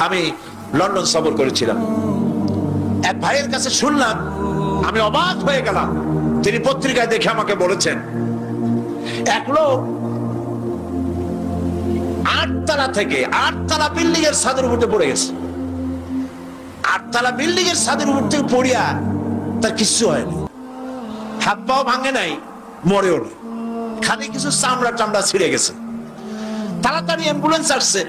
আমি লন্ডন সফর করেছিলাম, এক ভাইয়ের কাছে শুনলাম, আমি অবাক হয়ে গেলাম। তিনি পত্রিকায় দেখে আমাকে বলেছেন, এক লোক 8 তলা থেকে 8 তলা বিল্ডিং এর ছাদের উপরে পড়ে গেছে। 8 তলা বিল্ডিং এর ছাদের উপর থেকে পড়িয়া তার কিছু হয়নি, হাত পাও ভাঙে নাই, মরেও না, খালি কিছু চামড়া টামড়া ছিঁড়ে গেছে। তাড়াতাড়ি অ্যাম্বুলেন্স আসছে,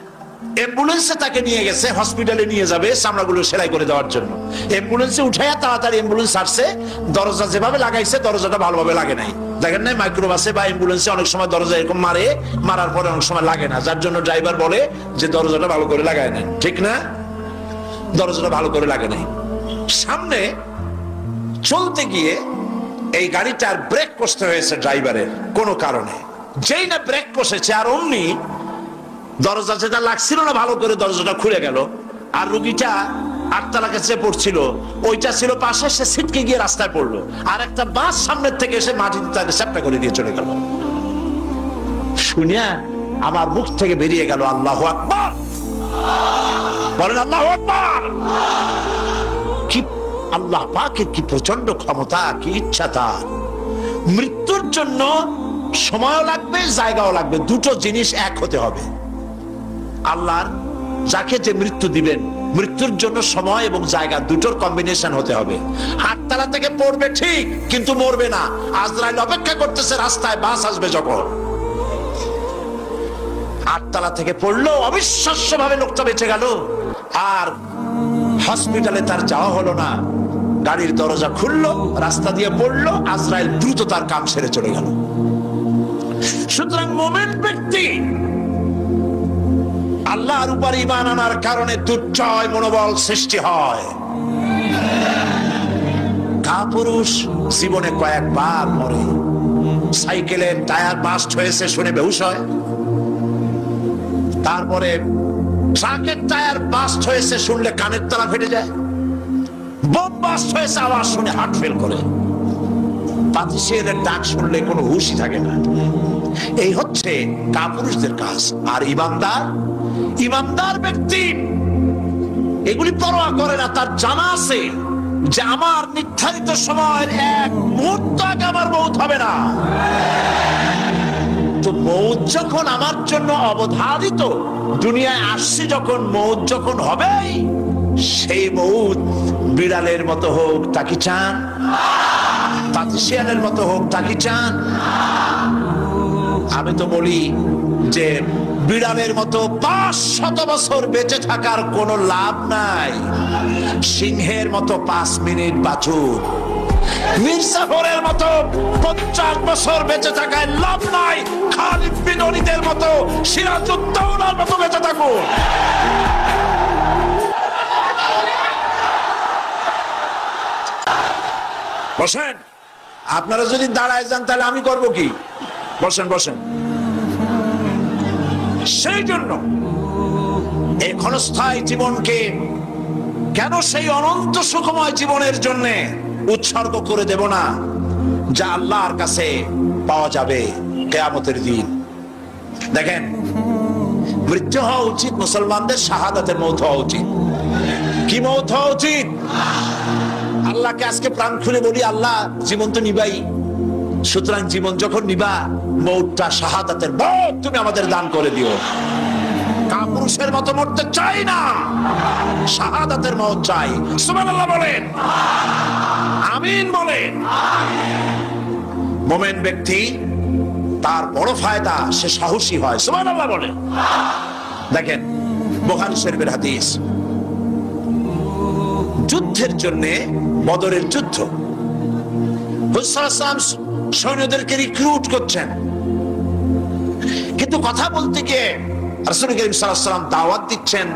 অ্যাম্বুলেন্সে তাকে নিয়ে গেছে, হসপিটালে নিয়ে যাবে চামড়াগুলো সেলাই করে দেওয়ার জন্য। অ্যাম্বুলেন্সে উঠাইয়া তাড়াতাড়ি অ্যাম্বুলেন্স আসছে, দরজা যেভাবে লাগাইছে দরজাটা ভালোভাবে লাগে নাই। দেখেন নাই মাইক্রোবাসে বা অ্যাম্বুলেন্সে অনেক সময় দরজা এরকম মারার পরে অনেক সময় লাগে না, যার জন্য ড্রাইভার বলে যে দরজাটা ভালো করে লাগায় নাই, ঠিক না? দরজাটা ভালো করে লাগে নাই। সামনে চলতে গিয়ে এই গাড়িটার ব্রেক কষতে হয়েছে ড্রাইভারের কোনো কারণে। যেই না ব্রেক কষেছে আর অমনি দরজা যেটা লাগছিল না ভালো করে দরজাটা খুলে গেল, আর রুগীটা 8 তলা কাছে পড়ছিল, ওইটা ছিল পাশে, সে ছিটকে গিয়ে রাস্তায় পড়লো, আর একটা বাস সামনের থেকে এসে মাটিতে তাকে চ্যাপ্টা করে দিয়ে চলে গেল। শুনিয়া আমার মুখ থেকে বেরিয়ে গেল আল্লাহু আকবার। বলেন আল্লাহু আকবার। কি আল্লাহ পাকের কি প্রচন্ড ক্ষমতা, কি ইচ্ছা তার। মৃত্যুর জন্য সময়ও লাগবে, জায়গাও লাগবে, দুটো জিনিস এক হতে হবে। আল্লাহর যাকে যে মৃত্যু দিবেন, মৃত্যুর জন্য সময় এবং জায়গা দুটোর কম্বিনেশন হতে হবে। 8 তলা থেকে পড়বে ঠিক, কিন্তু মরবে না। আজরাইল অপেক্ষা করতেছে রাস্তায়, বাস আসবে যখন। 8 তলা থেকে পড়লো, অবিশ্বাস্য ভাবে লোকটা বেঁচে গেল, আর হসপিটালে তার যাওয়া হলো না। গাড়ির দরজা খুললো, রাস্তা দিয়ে পড়লো, আজরাইল দ্রুত তার কাম সেরে চলে গেল। সুতরাং মুমিন ব্যক্তি আল্লাহর উপর ঈমান আনার কারণে দুর্জয় মনোবল সৃষ্টি হয়। কাপুরুষ জীবনে কয়েকবার মরে, সাইকেলের টায়ার বাস্ট হয়েছে শুনে বেহুশ হয়, তারপরে ট্রাকের টায়ার বাস্ট হয়েছে শুনলে কানের তলা ফেটে যায়, বোম বাস্ট হয়েছে আওয়াজ শুনে হার্ট ফেল করে, বাতিশের ডাক শুনলে কোনো হুশই থাকে না। এই হচ্ছে কাপুরুষদের কাজ। আর ইমানদার ব্যক্তি এগুলি পরোয়া করে না। তার জানা আছে যে আমার নির্ধারিত সময়ের এক মুহূর্ত আগে আমার মৌত হবে না। তো মৌত যখন আমার জন্য অবধারিত, দুনিয়ায় আসছি যখন, মৌত যখন হবে, সেই মৌত বিড়ালের মতো হোক তাকে চান, পাতিশিয়ানের মতো হোক তাকে চান। আমি তো বলি যে বিড়ালের মতো 500 বছর বেঁচে থাকার কোনো লাভ নাই, সিংহের মতো 5 মিনিট বাঁচুন। মির্জাফরের মতো 50 বছর বেঁচে থাকায় লাভ নাই, খালিদ বিন ওলীদের মতো, সিরাজউদ্দৌলার মতো বেঁচে থাকুন। বসেন, আপনারা যদি দাঁড়ায় যান তাহলে আমি করব কি? বসেন বসেন। সেই জন্য এই ক্ষণস্থায়ী জীবনকে কেন সেই অনন্ত সুখময় জীবনের জন্য উৎসর্গ করে দেব না, যা আল্লাহর কাছে পাওয়া যাবে কিয়ামতের দিন। দেখেন, মৃত্যু হওয়া উচিত মুসলমানদের শাহাদাতের মৌত হওয়া উচিত। কি মৌত হওয়া উচিত? আল্লাহকে আজকে প্রাণ খুলে বলি, আল্লাহ জীবন তো নিবাই, সুতরাং জীবন যখন নিবা, মৌতটা শাহাদাতের মৌত তুমি আমাদের দান করে দিও। কাপুরুষের মতো মরতে চাই না, শাহাদাতের মৌত চাই। সুবহানাল্লাহ বলেন, আমিন বলেন। মুমিন ব্যক্তি তার বড় ফায়দা, সে সাহসী হয়। সুবহানাল্লাহ বলেন। দেখেন, বুখারী শরীফের হাদিস, যুদ্ধের জন্য, বদরের যুদ্ধ, রাসূল সাল্লাল্লাহু আলাইহি ওয়াসাল্লাম সৈন্যদেরকে রিক্রুট করছেন, কিন্তু কথা বলতে গিয়ে রাসূল করিম সাল্লাল্লাহু আলাইহি ওয়াসাল্লাম দাওয়াত দিচ্ছেন,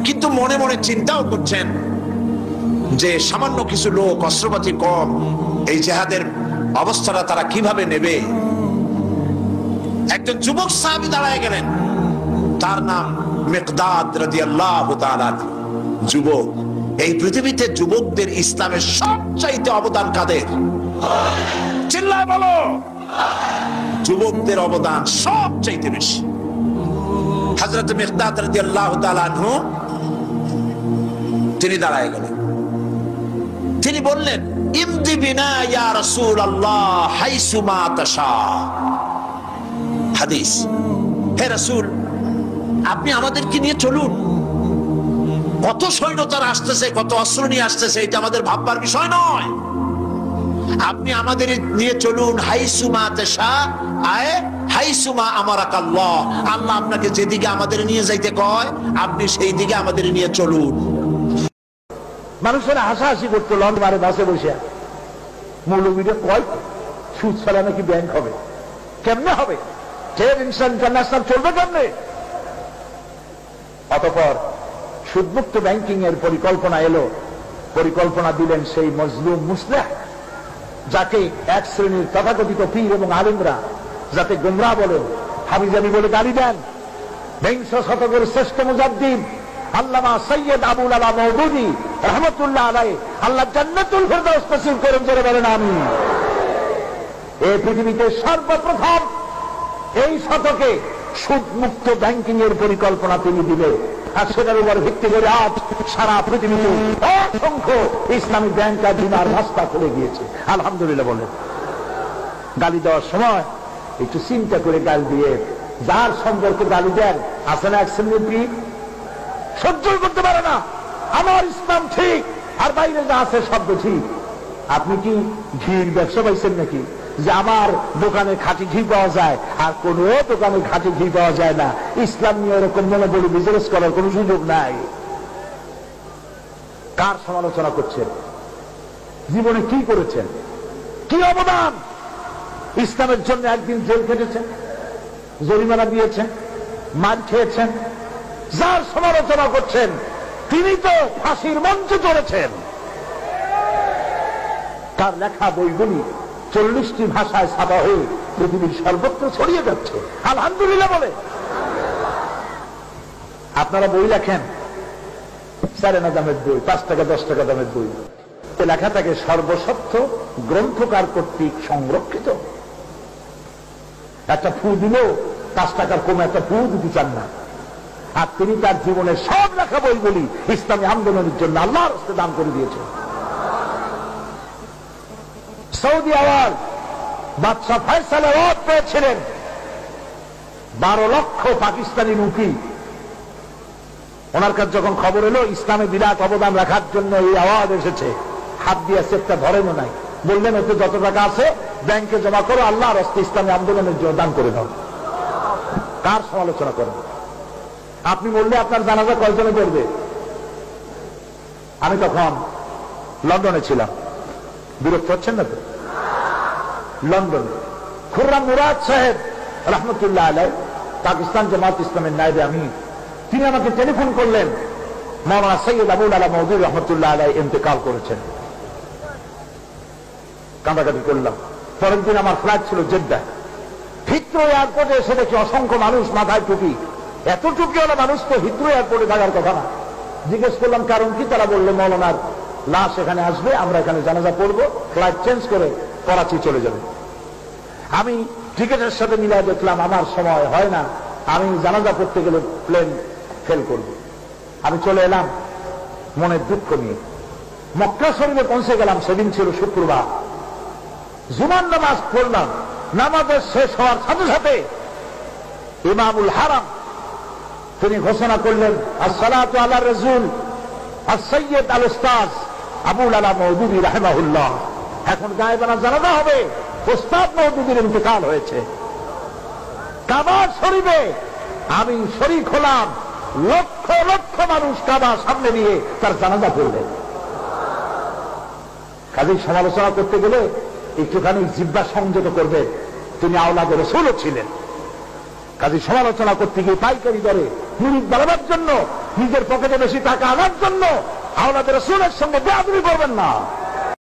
কিন্তু মনে মনে চিন্তাও করছেন যে সামান্য কিছু লোক, অস্ত্রপাতি কম, এই জিহাদের অবস্থাটা তারা কিভাবে নেবে। একজন যুবক সাহাবী দাঁড়ায় গেলেন, তার নাম মিকদাদ রাদিয়াল্লাহু তাআলা। যুবক, এই পৃথিবীতে যুবকদের ইসলামের সবচাইতে অবদান কাদের? চিল্লায় বলো। যুবকদের অবদান সবচাইতে বেশি। হযরত মিকদাদ রাদিয়াল্লাহু তাআলা আনহু তিনি দাঁড়ায় গেলেন, তিনি বললেন, ইমদি বিনা ইয়া রাসূলুল্লাহ হাইসু মা তাশা। হাদিস, হে রাসূল, আপনি আমাদেরকে নিয়ে চলুন। কত সৈন্যতারা আসতেছে, কত অস্ত্র নিয়ে আসতেছে, এটা আমাদের ভাববার বিষয় নয়। আপনি আমাদের নিয়ে চলুন, হাইসুমা তাশা আয় হাইসুমা আমারাকাল্লাহ। আল্লাহ আপনাকে যেদিকে আমাদের নিয়ে যাইতে কয় আপনি সেই দিকে আমাদের নিয়ে চলুন। মানুষেরা হাসাহাসি করতো লন্ডনে বাসে বসে, মৌলবীরা কয় সুদ ছাড়া নাকি ব্যাংক হবে, কেমনে হবে, ট্রেড ইন্টারন্যাশনাল চলবে কেমনে? অতঃপর সুদমুক্ত ব্যাংকিং এর পরিকল্পনা এলো, পরিকল্পনা দিলেন সেই মজলুম মুসলিহ, যাকে এক শ্রেণীর তথাকথিত পীর এবং আলেমরা যাতে গোমরাহ বলেন, হাবিজাবি বলে গালি দেন। বিংশ শতকের শ্রেষ্ঠ মুজাদ্দিদ আল্লামা সৈয়দ আবুল আলা মওদুদী রাহমাতুল্লাহ আলাইহি, আল্লাহ জান্নাতুল ফিরদাউস নসিব করেন, জোরে বলেন আমিন। এই পৃথিবীতে সর্বপ্রথম এই শতকে সুদমুক্ত ব্যাংকিং এর পরিকল্পনা তিনি দিলেন। আর সেটার উপর ভিত্তি করে আজ সারা পৃথিবীতে অসংখ্য ইসলামী ব্যাংক আর বীমার রাস্তা খুলে গিয়েছে। আলহামদুলিল্লাহ বলেন। গালি দেওয়ার সময় একটু চিন্তা করে গালি দিয়ে, যার সম্পর্কে গালি দেন আছে না এক শ্রেণীর পীর, সহ্যই করতে পারে না, আমার ইসলাম ঠিক আর বাইরে যা আছে শব্দ ঠিক। আপনি কি ঘির ব্যবসা পাইছেন নাকি, যে আমার দোকানে খাঁটি ঘি পাওয়া যায় আর কোন দোকানে খাঁটি ঘি পাওয়া যায় না? ইসলাম নিয়ে এরকম মনে বলে বিজনেস করার কোন সুযোগ নাই। কার সমালোচনা করছেন? জীবনে কি করেছেন, কি অবদান? ইসলামের জন্য একদিন জেল খেটেছেন, জরিমানা দিয়েছেন, মার খেয়েছেন। যার সমালোচনা করছেন তিনি তো ফাঁসির মঞ্চে চড়েছেন। তার লেখা বইগুলি 40টি ভাষায় ছাপা হয়ে পৃথিবীর সর্বত্র ছড়িয়ে যাচ্ছে। আলহামদুলিল্লাহ বলে। আপনারা বই লেখেন, 4 আনা দামের বই, 5 টাকা 10 টাকা দামের বই, লেখা থাকে সর্বসত্য গ্রন্থকার কর্তৃক সংরক্ষিত। একটা ফু দিলেও 5 টাকার কমে একটা ফু দিতে চান না। আর তিনি তার জীবনের সব লেখা বইগুলি ইসলামী আন্দোলনের জন্য আল্লাহর রাস্তে দান করে দিয়েছেন। সৌদি আওয়াল বাদশাহ ফয়সাল অ্যাওয়ার্ড পেয়েছিলেন। 12 লক্ষ পাকিস্তানি রুপি। ওনার কাছে যখন খবর এলো ইসলামে বিরাট অবদান রাখার জন্য এই অ্যাওয়ার্ড এসেছে, হাত দিয়ে চেকটা ধরেনও নাই, বললেন ওতে যত টাকা আছে ব্যাংকে জমা করো, আল্লাহর রাস্তে ইসলামী আন্দোলনের জন্য দান করে দাও। কার সমালোচনা করেন? আপনি বললে আপনার জানাজা কয়জনে পড়বে? আমি তখন লন্ডনে ছিলাম। বিরক্ত হচ্ছেন না তো? লন্ডনে খুররাম মুরাদ সাহেব রহমতুল্লাহ আলাইহি, পাকিস্তান জামাত ইসলামের নায়েবে আমির, তিনি আমাকে টেলিফোন করলেন, মাওলানা সৈয়দ আবুল আলা মওদুদী রহমতুল্লাহ আলাইহি ইন্তেকাল করেছেন। কাঁদাকাটি করলাম। পরের দিন আমার ফ্লাইট ছিল জেদ্দা। হিথ্রো এয়ারপোর্টে এসে দেখি অসংখ্য মানুষ, মাথায় টুপি। এত টুপিওয়ালা মানুষ তো হিথ্রো এয়ারপোর্টে থাকার কথা না। জিজ্ঞেস করলাম কারণ কি? তারা বললো মৌলানার লাশ এখানে আসবে, আমরা এখানে জানাজা পড়বো, ফ্লাইট চেঞ্জ করে করাচি চলে যাবে। আমি টিকেটের সাথে মিলাই দেখলাম আমার সময় হয় না, আমি জানাজা পড়তে গেলে প্লেন ফেল করব। আমি চলে এলাম মনের দুঃখ নিয়ে। মক্কা শরীফে পৌঁছে গেলাম, সেদিন ছিল শুক্রবার। জুমার নামাজ পড়লাম। নামাজের শেষ হওয়ার সাথে সাথে ইমামুল হারাম তিনি ঘোষণা করলেন, আসসালাতু আলা রাসূল as-sayyid al-ustaz আবুল আলা মওদুদী রাহিমাহুল্লাহ। এখন গায়েবানা জানাজা হবে, উস্তাদ মওদুদীর ইন্তেকাল হয়েছে। কাবা শরীফে আমি শরীক হলাম, লক্ষ লক্ষ মানুষ কাবা সামনে নিয়ে তার জানাজা পড়লেন। কাজেই সমালোচনা করতে গেলে একটুখানি জিহ্বা সংযত করবে। তিনি আওলাদে রাসূলও ছিলেন। কাজেই সমালোচনা করতে গিয়ে পাইকারি দরে মুরিদ বাড়াবার জন্য, নিজের পকেটে বেশি টাকা আনার জন্য আওলাদে রাসূলের সঙ্গে বেয়াদবি করবেন না।